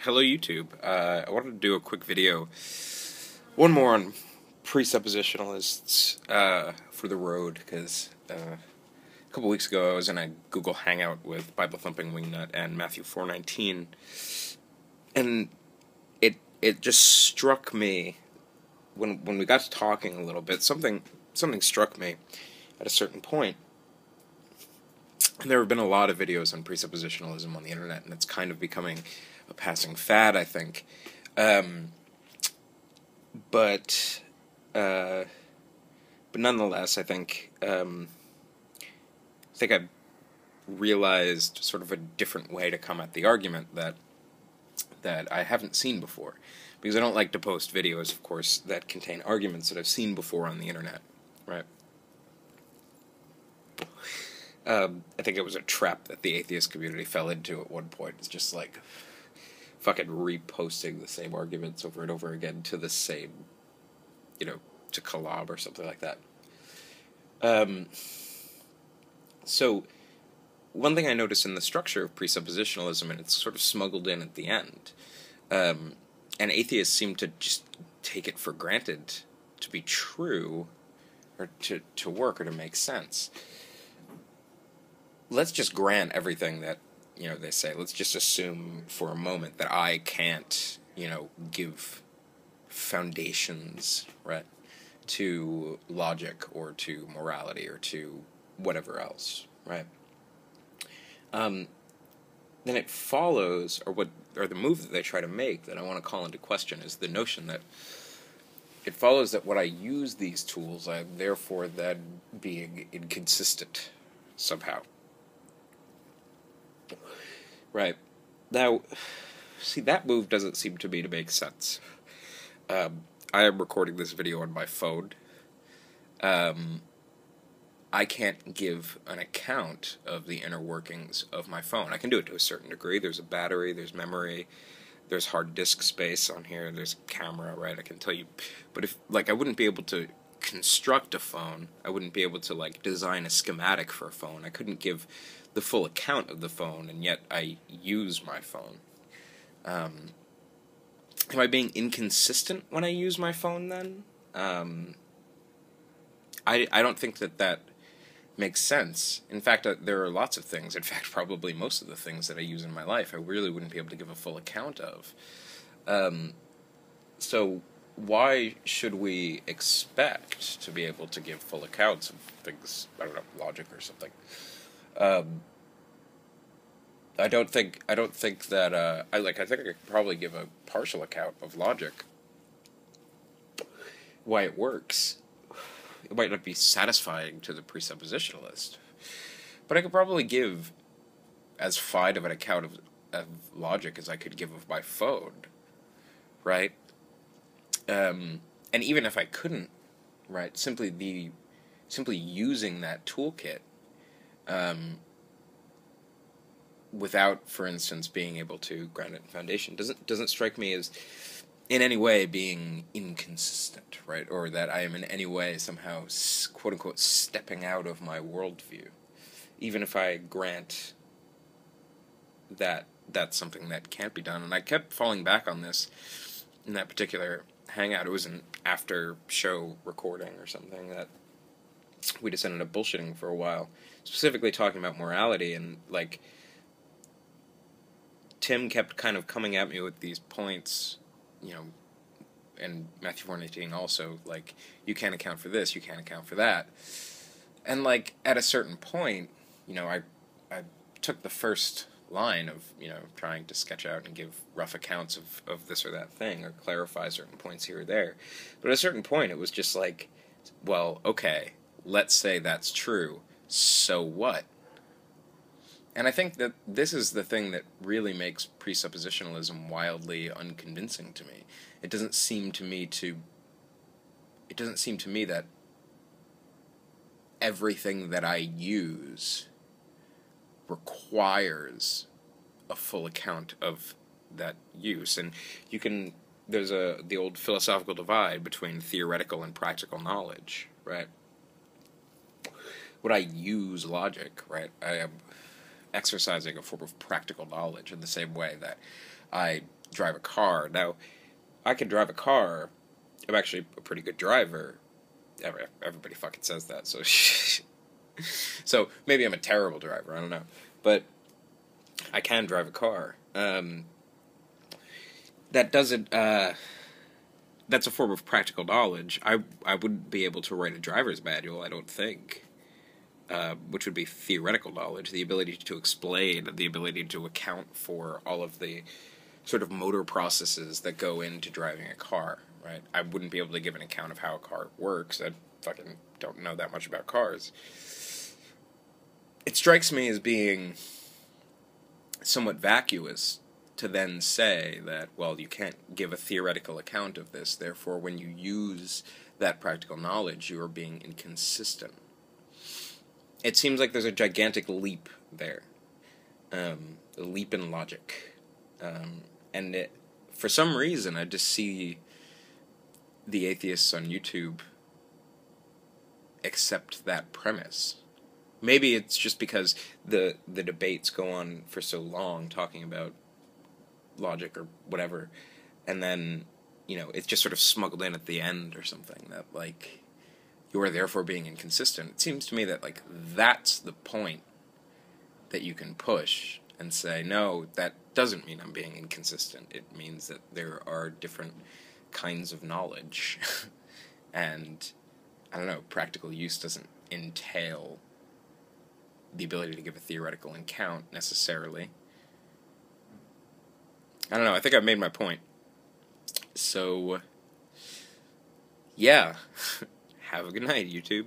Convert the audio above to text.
Hello YouTube. I wanted to do a quick video, one more on presuppositionalists for the road, because a couple weeks ago I was in a Google Hangout with Bible Thumping Wingnut and Matthew 4:19, and it just struck me when we got to talking a little bit. Something struck me at a certain point. And there have been a lot of videos on presuppositionalism on the internet, and it's kind of becoming a passing fad, I think. But nonetheless, I think I realized sort of a different way to come at the argument that I haven't seen before, because I don't like to post videos, of course, that contain arguments that I've seen before on the internet, right? I think it was a trap that the atheist community fell into at one point. It's just like fucking reposting the same arguments over and over again to the same, to collab or something like that. So, one thing I noticed in the structure of presuppositionalism, and it's sort of smuggled in at the end, and atheists seem to just take it for granted to be true, or to work, or to make sense. Let's just grant everything that, they say. Let's just assume for a moment that I can't, give foundations, right, to logic or to morality or to whatever else, right? Then it follows, or the move that they try to make that I want to call into question is the notion that it follows that when I use these tools, I am therefore then being inconsistent somehow. Right. Now, see, that move doesn't seem to me to make sense. I am recording this video on my phone. I can't give an account of the inner workings of my phone. I can do it to a certain degree. There's a battery, there's memory, there's hard disk space on here, there's a camera, right? I can tell you. But if, I wouldn't be able to construct a phone. I wouldn't be able to, design a schematic for a phone. I couldn't give the full account of the phone, and yet I use my phone. Am I being inconsistent when I use my phone, then? I don't think that makes sense. In fact, there are lots of things, in fact, probably most of the things that I use in my life, I really wouldn't be able to give a full account of. So why should we expect to be able to give full accounts of things, I don't know, logic or something? I think that I think I could probably give a partial account of logic, why it works. It might not be satisfying to the presuppositionalist, but I could probably give as fine of an account of logic as I could give of my phone, right? And even if I couldn't, right, simply using that toolkit, without, for instance, being able to ground it in foundation, doesn't strike me as in any way being inconsistent, right? Or that I am in any way somehow, quote unquote, stepping out of my worldview, even if I grant that that's something that can't be done. And I kept falling back on this in that particular hangout. It was an after show recording or something that we just ended up bullshitting for a while, specifically talking about morality, and Tim kept kind of coming at me with these points, and Matthew 4:18 also, you can't account for this, you can't account for that. And, at a certain point, I took the first line of, trying to sketch out and give rough accounts of this or that thing, or clarify certain points here or there. But at a certain point, it was just well, okay, let's say that's true, so what? And I think that this is the thing that really makes presuppositionalism wildly unconvincing to me. It doesn't seem to me that everything that I use requires a full account of that use. And there's the old philosophical divide between theoretical and practical knowledge, right? Would I use logic, right? I am exercising a form of practical knowledge in the same way that I drive a car. Now, I can drive a car. I'm actually a pretty good driver. Everybody fucking says that, so so maybe I'm a terrible driver, I don't know. But I can drive a car. That doesn't, that's a form of practical knowledge. I wouldn't be able to write a driver's manual, I don't think. Which would be theoretical knowledge, the ability to explain, the ability to account for all of the sort of motor processes that go into driving a car, right? I wouldn't be able to give an account of how a car works. I fucking don't know that much about cars. It strikes me as being somewhat vacuous to then say that, well, you can't give a theoretical account of this, therefore when you use that practical knowledge, you are being inconsistent. It seems like there's a gigantic leap there. A leap in logic. And for some reason, I just see the atheists on YouTube accept that premise. Maybe it's just because the debates go on for so long talking about logic or whatever, and then, it's just sort of smuggled in at the end or something, that, like, you are therefore being inconsistent. It seems to me that, like, that's the point that you can push and say, no, that doesn't mean I'm being inconsistent. It means that there are different kinds of knowledge. And, I don't know, practical use doesn't entail the ability to give a theoretical account, necessarily. I don't know, I think I've made my point. So, yeah. Have a good night, YouTube.